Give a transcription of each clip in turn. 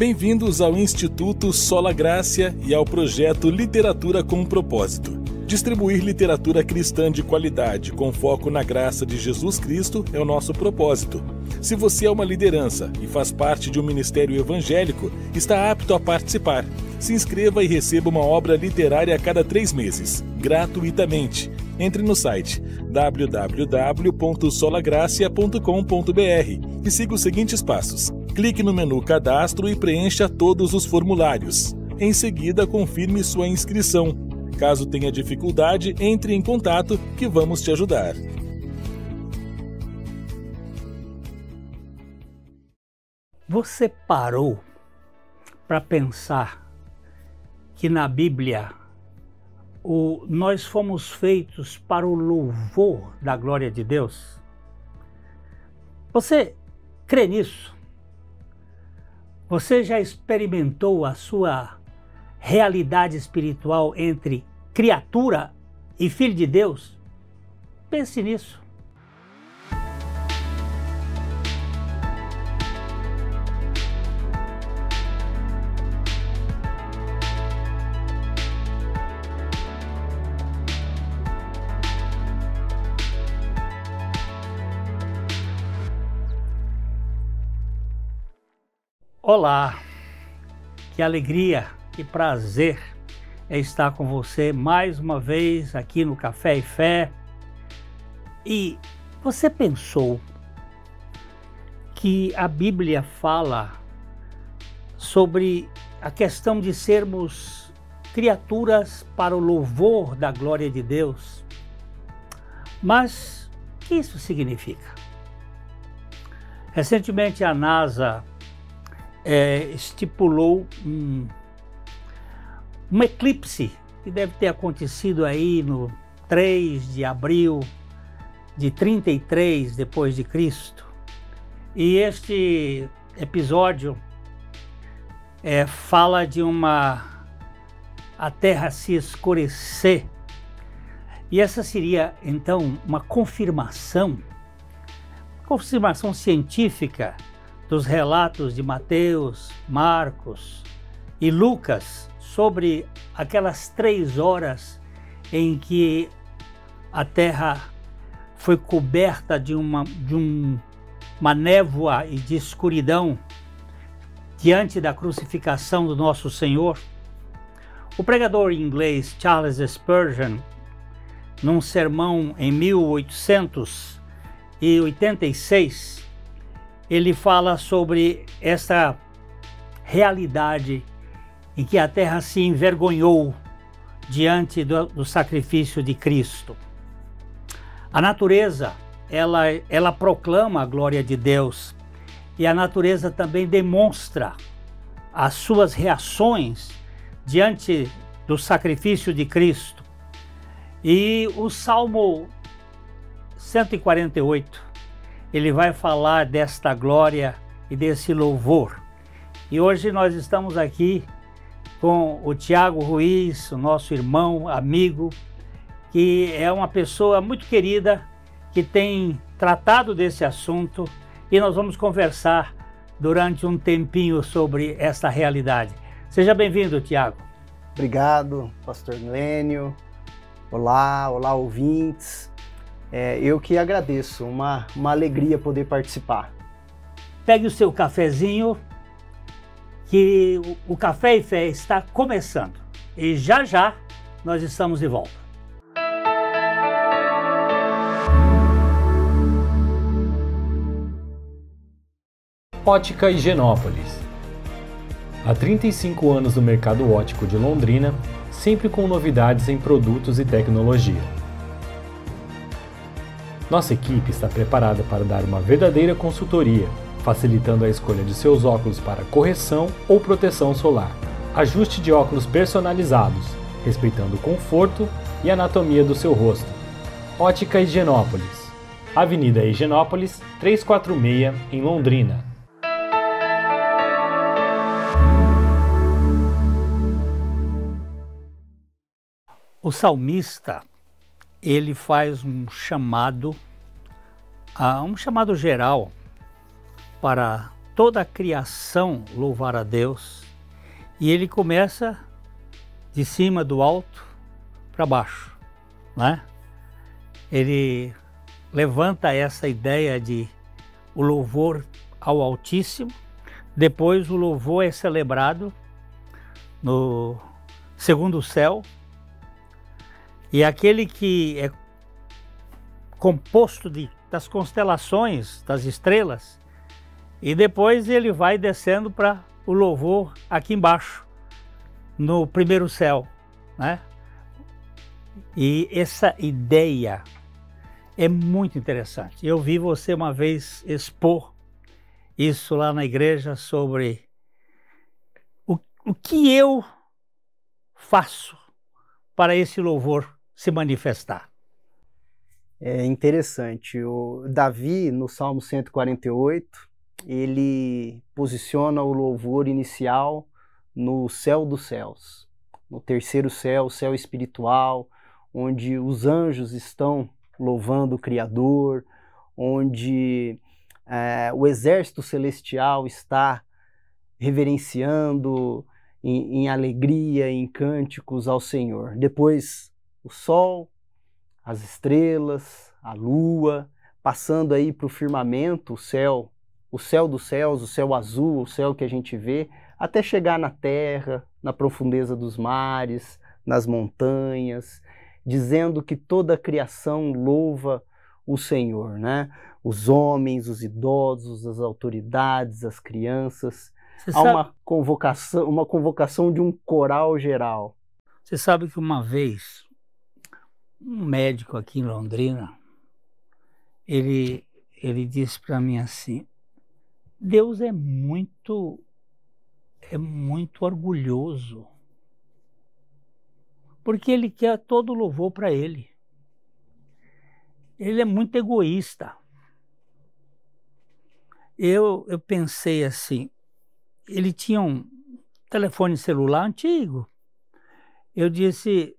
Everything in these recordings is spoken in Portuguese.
Bem-vindos ao Instituto Sola Gracia e ao projeto Literatura com Propósito. Distribuir literatura cristã de qualidade com foco na graça de Jesus Cristo é o nosso propósito. Se você é uma liderança e faz parte de um ministério evangélico, está apto a participar. Se inscreva e receba uma obra literária a cada 3 meses, gratuitamente. Entre no site www.solagracia.com.br e siga os seguintes passos. Clique no menu Cadastro e preencha todos os formulários. Em seguida, confirme sua inscrição. Caso tenha dificuldade, entre em contato que vamos te ajudar. Você parou para pensar que na Bíblia nós fomos feitos para o louvor da glória de Deus? Você crê nisso? Você já experimentou a sua realidade espiritual entre criatura e filho de Deus? Pense nisso. Olá, que alegria, que prazer é estar com você mais uma vez aqui no Café e Fé. E você pensou que a Bíblia fala sobre a questão de sermos criaturas para o louvor da glória de Deus? Mas o que isso significa? Recentemente a NASA estipulou um eclipse que deve ter acontecido aí no 3 de abril de 33 depois de Cristo. E este episódio fala de a Terra se escurecer. E essa seria então uma confirmação científica dos relatos de Mateus, Marcos e Lucas sobre aquelas 3 horas em que a terra foi coberta de uma névoa e de escuridão diante da crucificação do nosso Senhor. O pregador inglês Charles Spurgeon, num sermão em 1886, ele fala sobre essa realidade em que a terra se envergonhou diante do sacrifício de Cristo. A natureza, ela proclama a glória de Deus, e a natureza também demonstra as suas reações diante do sacrifício de Cristo. E o Salmo 148, ele vai falar desta glória e desse louvor. E hoje nós estamos aqui com o Tiago Ruiz, o nosso irmão, amigo, que é uma pessoa muito querida, que tem tratado desse assunto, e nós vamos conversar durante um tempinho sobre essa realidade. Seja bem-vindo, Tiago. Obrigado, pastor Milênio. Olá ouvintes. Eu que agradeço, uma alegria poder participar. Pegue o seu cafezinho, que o Café e Fé está começando. E já já nós estamos de volta. Ótica Higienópolis. Há 35 anos no mercado óptico de Londrina, sempre com novidades em produtos e tecnologia. Nossa equipe está preparada para dar uma verdadeira consultoria, facilitando a escolha de seus óculos para correção ou proteção solar. Ajuste de óculos personalizados, respeitando o conforto e anatomia do seu rosto. Ótica Higienópolis. Avenida Higienópolis, 346, em Londrina. O salmista, ele faz um chamado geral para toda a criação louvar a Deus, e ele começa de cima, do alto, para baixo, né? Ele levanta essa ideia de o louvor ao Altíssimo, depois o louvor é celebrado no segundo céu, e aquele que é composto das constelações, das estrelas, e depois ele vai descendo para o louvor aqui embaixo, no primeiro céu, né? E essa ideia é muito interessante. Eu vi você uma vez expor isso lá na igreja sobre o que eu faço para esse louvor se manifestar. É interessante. O Davi, no Salmo 148, ele posiciona o louvor inicial no céu dos céus, no terceiro céu, o céu espiritual, onde os anjos estão louvando o Criador, onde o exército celestial está reverenciando em alegria, em cânticos ao Senhor. Depois o sol, as estrelas, a lua, passando aí para o firmamento, o céu dos céus, o céu azul, o céu que a gente vê, até chegar na terra, na profundeza dos mares, nas montanhas, dizendo que toda a criação louva o Senhor, né? Os homens, os idosos, as autoridades, as crianças. Há uma convocação de um coral geral. Você sabe que uma vez, um médico aqui em Londrina, ele disse para mim assim: Deus é muito orgulhoso, porque ele quer todo o louvor para ele. Ele é muito egoísta. Eu pensei assim, ele tinha um telefone celular antigo. Eu disse: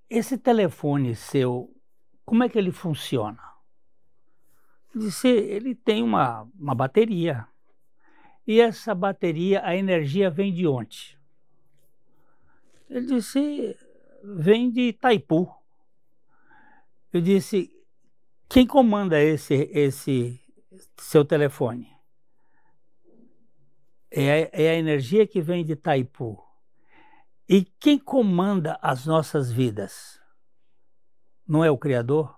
esse telefone seu, como é que ele funciona? Ele disse: ele tem uma bateria. E essa bateria, a energia vem de onde? Ele disse: vem de Itaipu. Eu disse: quem comanda esse seu telefone? É a energia que vem de Itaipu. E quem comanda as nossas vidas? Não é o Criador?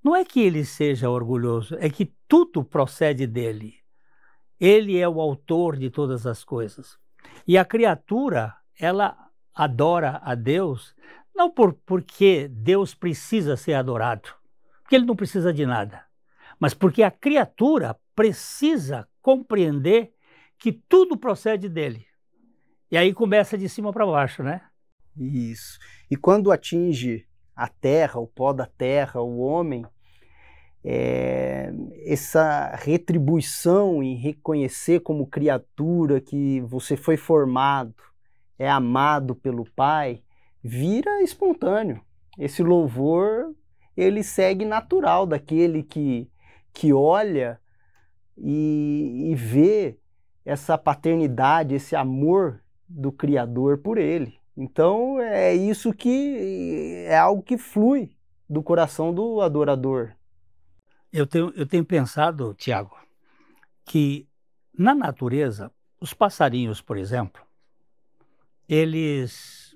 Não é que ele seja orgulhoso, é que tudo procede dele. Ele é o autor de todas as coisas. E a criatura, ela adora a Deus, não porque Deus precisa ser adorado, porque ele não precisa de nada, mas porque a criatura precisa compreender que tudo procede dele. E aí começa de cima para baixo, né? Isso. E quando atinge a terra, o pó da terra, o homem, essa retribuição em reconhecer como criatura que você foi formado, é amado pelo Pai, vira espontâneo. Esse louvor, ele segue natural daquele que olha e vê essa paternidade, esse amor do Criador por ele. Então é isso que é algo que flui do coração do adorador. Eu tenho pensado, Tiago, que na natureza, os passarinhos, por exemplo, eles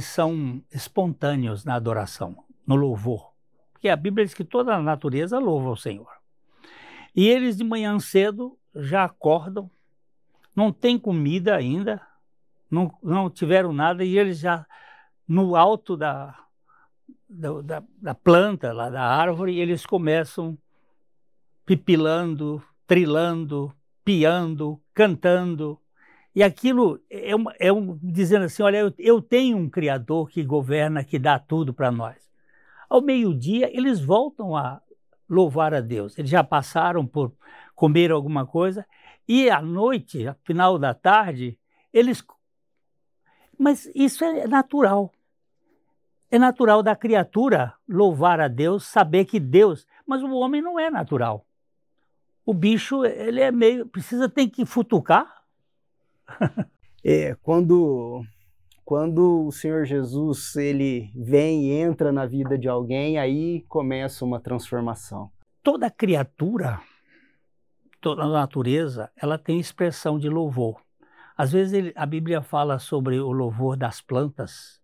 são espontâneos na adoração, no louvor. Porque a Bíblia diz que toda a natureza louva o Senhor. E eles de manhã cedo já acordam, não tem comida ainda, não tiveram nada, e eles já no alto da planta, lá da árvore, eles começam pipilando, trilando, piando, cantando. E aquilo dizendo assim: olha, eu tenho um Criador que governa, que dá tudo para nós. Ao meio-dia, eles voltam a louvar a Deus. Eles já passaram por comer alguma coisa, e à noite, ao final da tarde, Mas isso é natural. É natural da criatura louvar a Deus, saber que Deus... Mas o homem não é natural. o bicho, ele é meio, tem que futucar. Quando o Senhor Jesus ele vem e entra na vida de alguém, aí começa uma transformação. Toda criatura, toda a natureza, ela tem expressão de louvor. Às vezes a Bíblia fala sobre o louvor das plantas,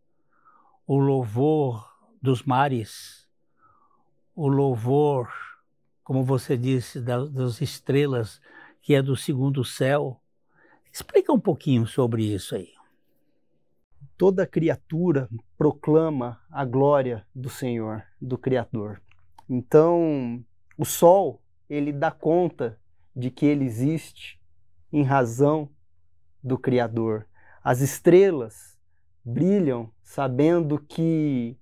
o louvor dos mares, o louvor, como você disse, das estrelas, que é do segundo céu. Explica um pouquinho sobre isso aí. Toda criatura proclama a glória do Senhor, do Criador. Então, o sol, ele dá conta de que ele existe em razão do Criador. As estrelas brilham sabendo que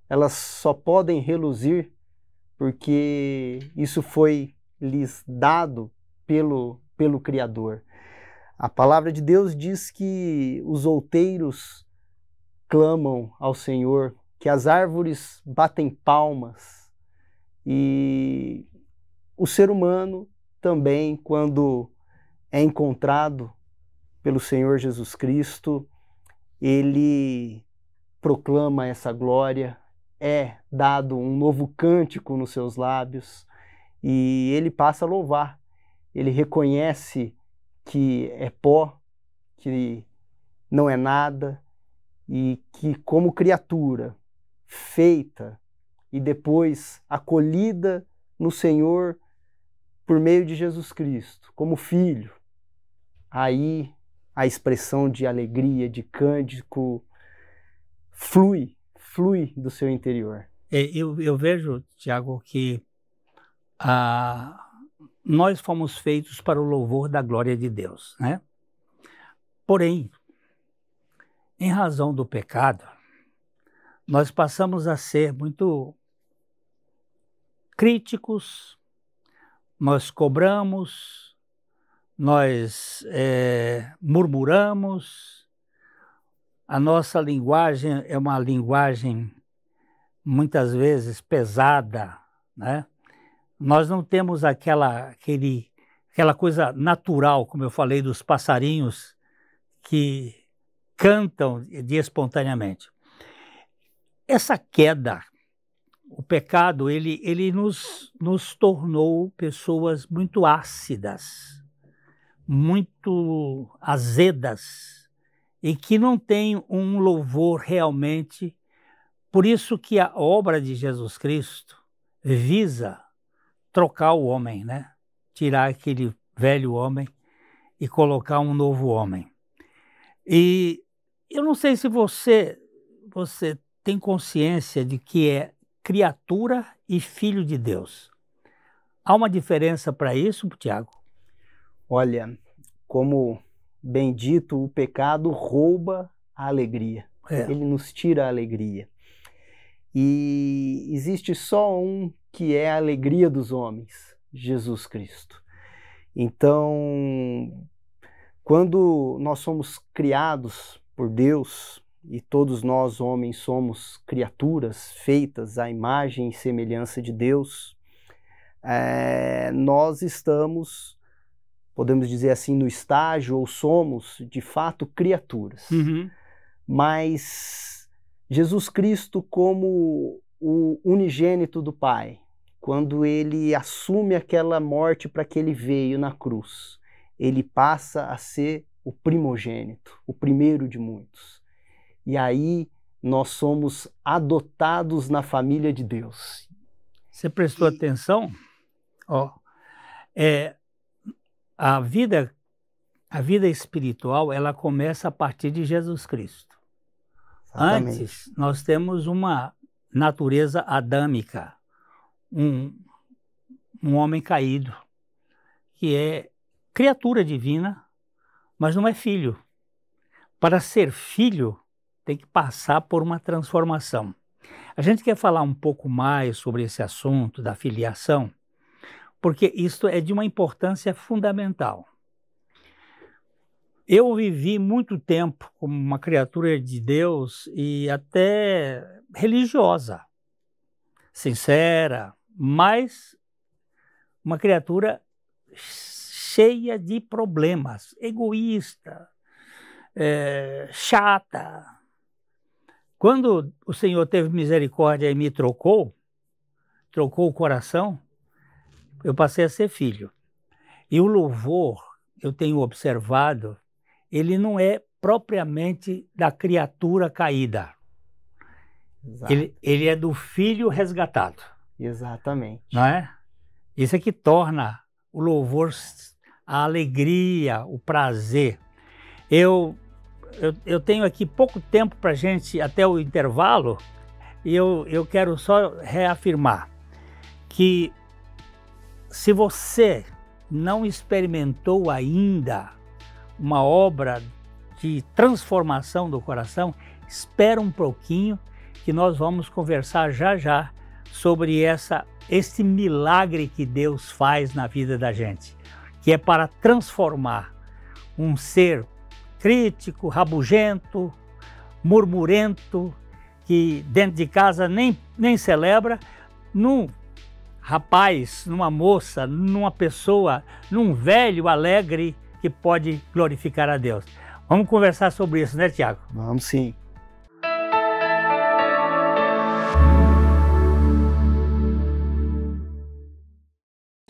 elas só podem reluzir porque isso foi lhes dado pelo Criador. A palavra de Deus diz que os outeiros clamam ao Senhor, que as árvores batem palmas, e o ser humano também, quando é encontrado pelo Senhor Jesus Cristo, ele proclama essa glória, é dado um novo cântico nos seus lábios e ele passa a louvar. Ele reconhece que é pó, que não é nada, e que como criatura feita e depois acolhida no Senhor por meio de Jesus Cristo, como filho, aí a expressão de alegria, de cântico flui do seu interior. Eu vejo, Tiago, que nós fomos feitos para o louvor da glória de Deus, né? Porém, em razão do pecado, nós passamos a ser muito críticos, nós cobramos, nós murmuramos, a nossa linguagem é uma linguagem muitas vezes pesada, né? Nós não temos aquela coisa natural, como eu falei, dos passarinhos que cantam espontaneamente. Essa queda, o pecado, ele nos tornou pessoas muito ácidas, muito azedas, e que não tem um louvor realmente. Por isso que a obra de Jesus Cristo visa trocar o homem, né? Tirar aquele velho homem e colocar um novo homem. E eu não sei se você tem consciência de que é criatura e filho de Deus. Há uma diferença para isso, Tiago? Olha, como bem dito, o pecado rouba a alegria. Ele nos tira a alegria. E existe só um que é a alegria dos homens, Jesus Cristo. Então, quando nós somos criados por Deus, e todos nós, homens, somos criaturas feitas à imagem e semelhança de Deus, nós estamos, podemos dizer assim, no estágio, ou somos, de fato, criaturas. Uhum. Mas Jesus Cristo, como o unigênito do Pai, quando ele assume aquela morte para que ele veio na cruz, ele passa a ser o primogênito, o primeiro de muitos. E aí nós somos adotados na família de Deus. Você prestou atenção? A vida espiritual, ela começa a partir de Jesus Cristo. Exatamente. Antes, nós temos uma natureza adâmica, um homem caído, que é criatura divina, mas não é filho. Para ser filho, tem que passar por uma transformação. A gente quer falar um pouco mais sobre esse assunto da filiação, porque isso é de uma importância fundamental. Eu vivi muito tempo como uma criatura de Deus e até religiosa, sincera, mas uma criatura cheia de problemas, egoísta, chata. Quando o Senhor teve misericórdia e me trocou o coração, eu passei a ser filho. E o louvor, eu tenho observado, ele não é propriamente da criatura caída. Ele é do filho resgatado. Exatamente. Não é? Isso é que torna o louvor a alegria, o prazer. Eu tenho aqui pouco tempo para a gente, até o intervalo, e eu quero só reafirmar que se você não experimentou ainda uma obra de transformação do coração, espera um pouquinho que nós vamos conversar já já sobre esse milagre que Deus faz na vida da gente, que é para transformar um ser crítico, rabugento, murmurento, que dentro de casa nem celebra, num rapaz, numa moça, numa pessoa, num velho alegre que pode glorificar a Deus. Vamos conversar sobre isso, né, Tiago? Vamos sim.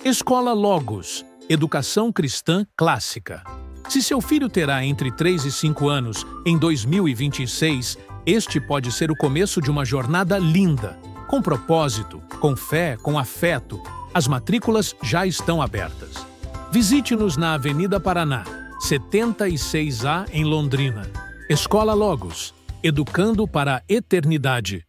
Escola Logos, Educação Cristã Clássica. Se seu filho terá entre 3 e 5 anos em 2026, este pode ser o começo de uma jornada linda, com propósito, com fé, com afeto. As matrículas já estão abertas. Visite-nos na Avenida Paraná, 76A, em Londrina. Escola Logos, educando para a eternidade.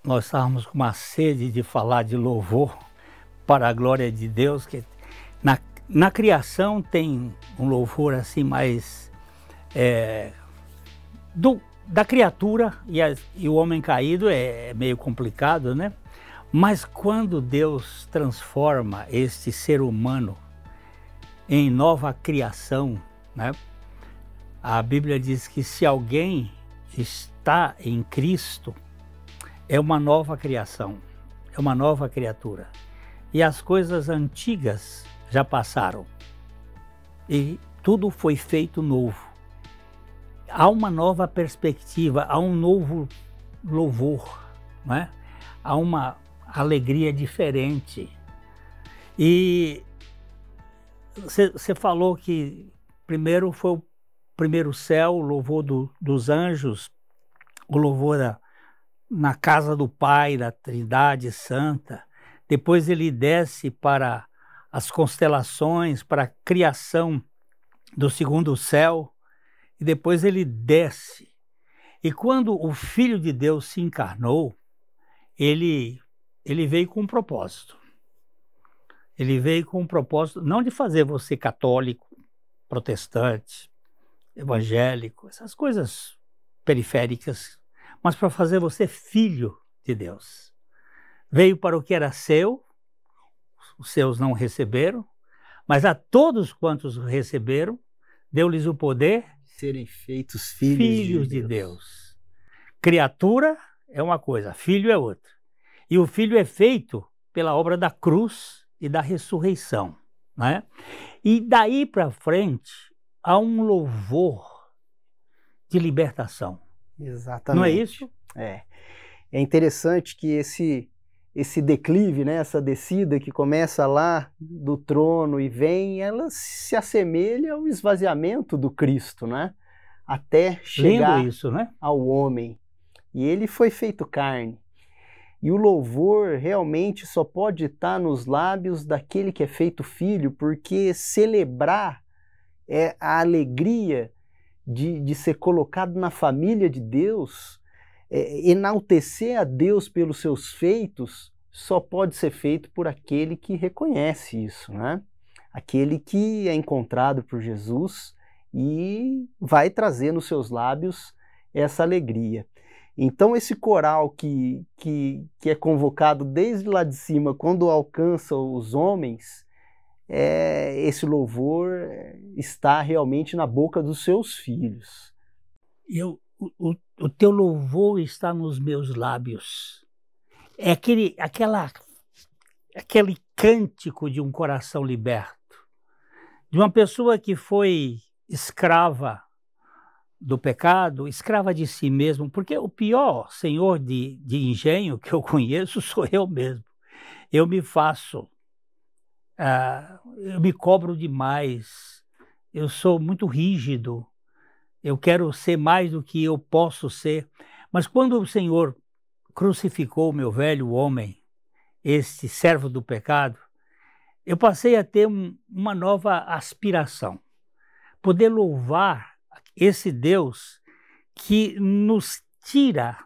Nós estávamos com uma sede de falar de louvor para a glória de Deus, que na criação tem um louvor assim mais da criatura, e o homem caído é meio complicado, né? Mas quando Deus transforma este ser humano em nova criação, né? A Bíblia diz que se alguém está em Cristo, é uma nova criação, é uma nova criatura. E as coisas antigas já passaram. E tudo foi feito novo. Há uma nova perspectiva, há um novo louvor, não é? Há uma alegria diferente. E você falou que primeiro foi o primeiro céu, o louvor dos anjos, o louvor na casa do Pai, da Trindade Santa. Depois ele desce para as constelações, para a criação do segundo céu, e depois ele desce. E quando o Filho de Deus se encarnou, ele veio com um propósito. Ele veio com um propósito não de fazer você católico, protestante, evangélico, essas coisas periféricas, mas para fazer você filho de Deus. Veio para o que era seu, os seus não receberam, mas a todos quantos receberam, deu-lhes o poder de serem feitos filhos de Deus. Criatura é uma coisa, filho é outra. E o filho é feito pela obra da cruz e da ressurreição, né? E daí para frente há um louvor de libertação. Exatamente. Não é isso? É interessante que esse declive, né, essa descida que começa lá do trono e vem, ela se assemelha ao esvaziamento do Cristo, né? Até chegar isso, né? ao homem. E ele foi feito carne. E o louvor realmente só pode estar nos lábios daquele que é feito filho, porque celebrar é a alegria de ser colocado na família de Deus, enaltecer a Deus pelos seus feitos só pode ser feito por aquele que reconhece isso, né? Aquele que é encontrado por Jesus e vai trazer nos seus lábios essa alegria. Então esse coral que é convocado desde lá de cima, quando alcança os homens, esse louvor está realmente na boca dos seus filhos. O teu louvor está nos meus lábios. É aquele cântico de um coração liberto, de uma pessoa que foi escrava do pecado, escrava de si mesmo, porque o pior senhor de engenho que eu conheço sou eu mesmo. Eu me faço, eu me cobro demais, eu sou muito rígido, eu quero ser mais do que eu posso ser. Mas quando o Senhor crucificou o meu velho homem, este servo do pecado, eu passei a ter uma nova aspiração, poder louvar esse Deus que nos tira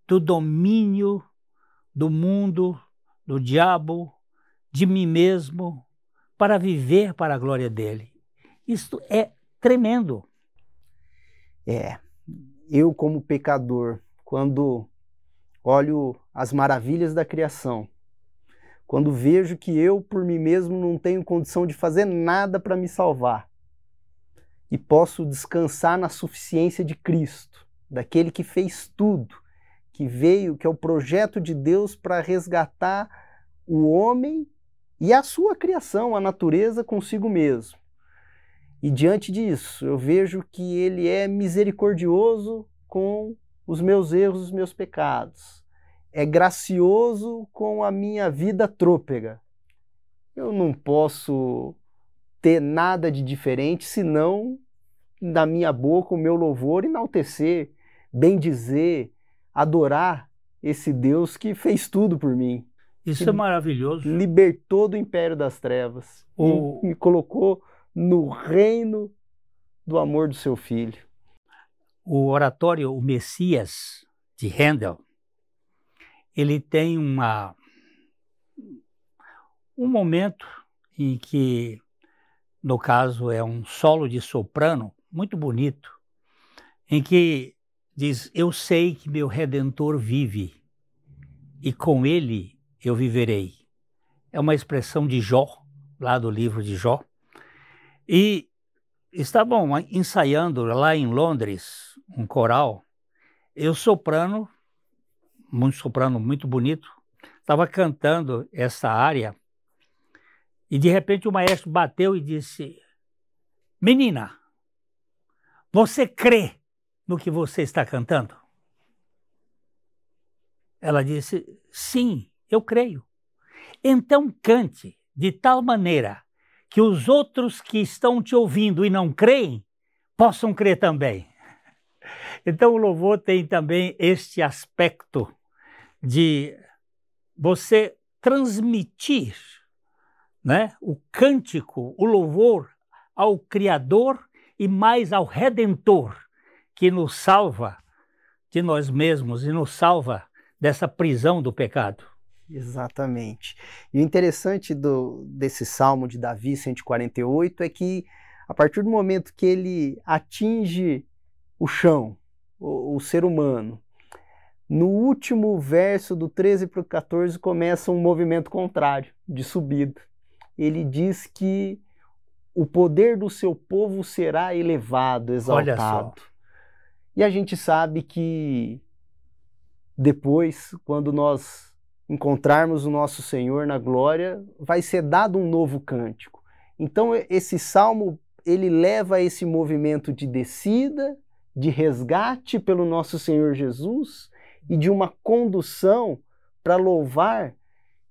do domínio do mundo, do diabo, de mim mesmo, para viver para a glória dele. Isto é tremendo. Eu como pecador, quando olho as maravilhas da criação, quando vejo que eu por mim mesmo não tenho condição de fazer nada para me salvar, e posso descansar na suficiência de Cristo, daquele que fez tudo, que veio, que é o projeto de Deus para resgatar o homem e a sua criação, a natureza consigo mesmo. E diante disso, eu vejo que ele é misericordioso com os meus erros, os meus pecados. É gracioso com a minha vida trôpega. Eu não posso ter nada de diferente, senão da minha boca o meu louvor enaltecer, bendizer, adorar esse Deus que fez tudo por mim. Isso é maravilhoso. Libertou do império das trevas e me colocou no reino do amor do seu filho. O oratório O Messias, de Handel, ele tem um momento em que, no caso, é um solo de soprano muito bonito, em que diz: eu sei que meu Redentor vive e com ele eu viverei. É uma expressão de Jó, lá do livro de Jó. E estavam ensaiando lá em Londres um coral, eu soprano muito bonito, estava cantando essa área e de repente o maestro bateu e disse: menina, você crê no que você está cantando? Ela disse: sim, eu creio. Então cante de tal maneira que os outros que estão te ouvindo e não creem possam crer também. Então o louvor tem também este aspecto de você transmitir, né, o cântico, o louvor ao Criador e mais ao Redentor, que nos salva de nós mesmos e nos salva dessa prisão do pecado. Exatamente. E o interessante desse Salmo de Davi 148 é que, a partir do momento que ele atinge o chão, o ser humano, no último verso do 13 para o 14 começa um movimento contrário, de subida. Ele diz que o poder do seu povo será elevado, exaltado. E a gente sabe que depois, quando nós encontrarmos o nosso Senhor na glória, vai ser dado um novo cântico. Então esse salmo, ele leva a esse movimento de descida, de resgate pelo nosso Senhor Jesus e de uma condução para louvar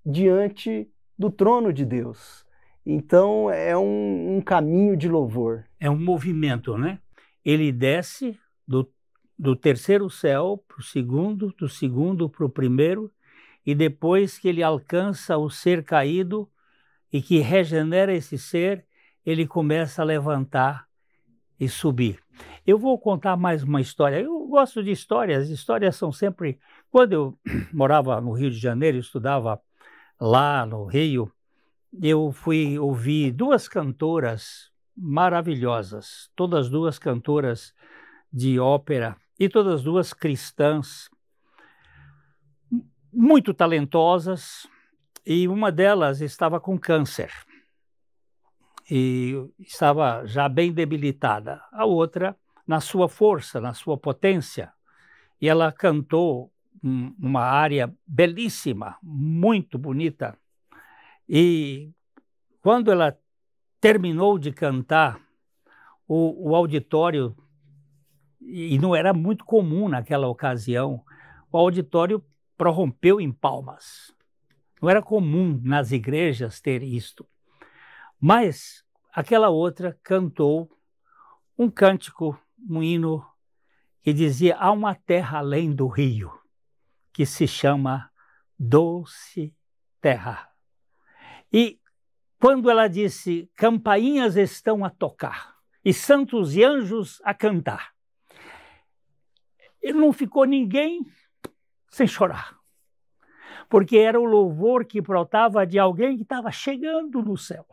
diante do trono de Deus. Então é um caminho de louvor. É um movimento, né? Ele desce do terceiro céu para o segundo, do segundo para o primeiro, e depois que ele alcança o ser caído e que regenera esse ser, ele começa a levantar e subir. Eu vou contar mais uma história. Eu gosto de histórias. Histórias são sempre... Quando eu morava no Rio de Janeiro, estudava lá no Rio, eu fui ouvir duas cantoras maravilhosas, todas duas cantoras de ópera e todas duas cristãs, muito talentosas, e uma delas estava com câncer e estava já bem debilitada. A outra, na sua força, na sua potência, e ela cantou uma área belíssima, muito bonita. E quando ela terminou de cantar, o auditório, e não era muito comum naquela ocasião, o auditório prorrompeu em palmas. Não era comum nas igrejas ter isto. Mas aquela outra cantou um cântico, um hino, que dizia: há uma terra além do rio, que se chama Doce Terra. E quando ela disse: campainhas estão a tocar, e santos e anjos a cantar, e não ficou ninguém sem chorar, porque era o louvor que brotava de alguém que estava chegando no céu.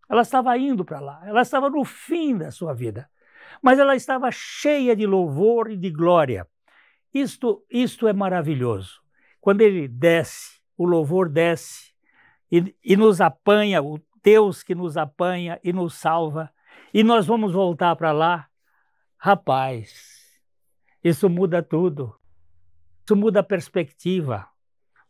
Ela estava indo para lá, ela estava no fim da sua vida, mas ela estava cheia de louvor e de glória. Isto é maravilhoso. Quando ele desce, o louvor desce e nos apanha, o Deus que nos apanha e nos salva, e nós vamos voltar para lá. Rapaz, isso muda tudo. Isso muda a perspectiva,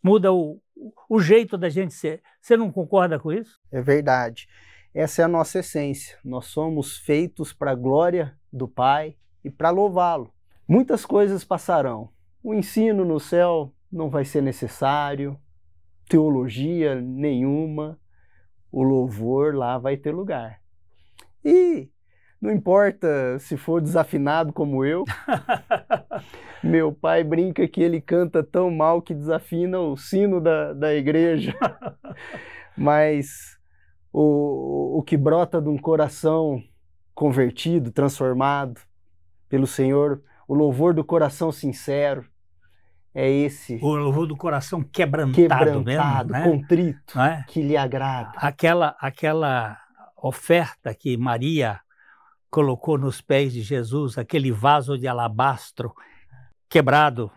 muda o jeito da gente ser. Você não concorda com isso? É verdade. Essa é a nossa essência. Nós somos feitos para a glória do Pai e para louvá-lo. Muitas coisas passarão. O ensino no céu não vai ser necessário, teologia nenhuma, o louvor lá vai ter lugar. E não importa se for desafinado como eu, meu pai brinca que ele canta tão mal que desafina o sino da igreja, mas o que brota de um coração convertido, transformado pelo Senhor, o louvor do coração sincero, é esse. O louvor do coração quebrantado mesmo, né? Contrito, é? Que lhe agrada. Aquela oferta que Maria colocou nos pés de Jesus, aquele vaso de alabastro quebrado,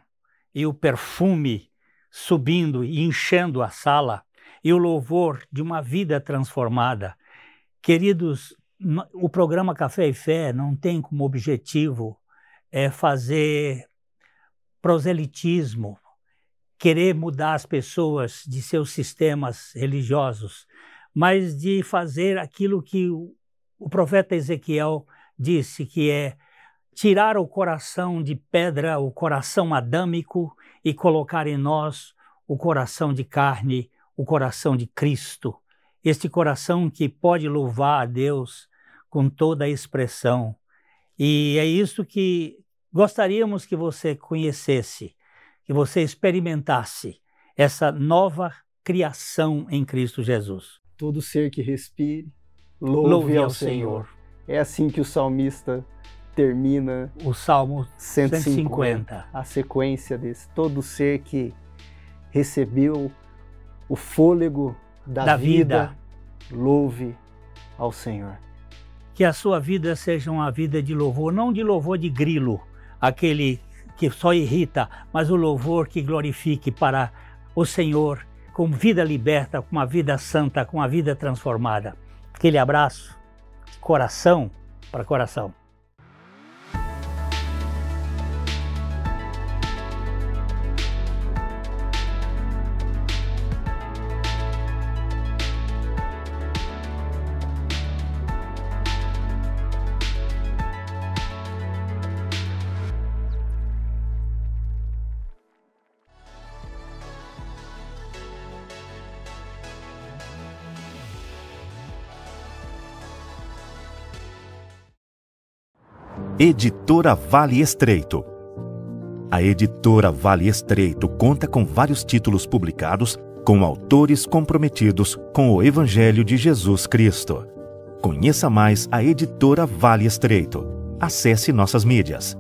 e o perfume subindo e enchendo a sala, e o louvor de uma vida transformada. Queridos, o programa Café e Fé não tem como objetivo fazer proselitismo, querer mudar as pessoas de seus sistemas religiosos, mas de fazer aquilo que o profeta Ezequiel disse, que é tirar o coração de pedra, o coração adâmico, e colocar em nós o coração de carne, o coração de Cristo. Este coração que pode louvar a Deus com toda a expressão. E é isso que gostaríamos que você conhecesse, que você experimentasse, essa nova criação em Cristo Jesus. Todo ser que respire, louve ao Senhor. É assim que o salmista termina o Salmo 150. A sequência desse. Todo ser que recebeu o fôlego da vida, louve ao Senhor. Que a sua vida seja uma vida de louvor, não de louvor de grilo, aquele que só irrita, mas o louvor que glorifique para o Senhor, com vida liberta, com uma vida santa, com uma vida transformada. Aquele abraço, coração para coração. Editora Vale Estreito. A Editora Vale Estreito conta com vários títulos publicados com autores comprometidos com o Evangelho de Jesus Cristo. Conheça mais a Editora Vale Estreito. Acesse nossas mídias.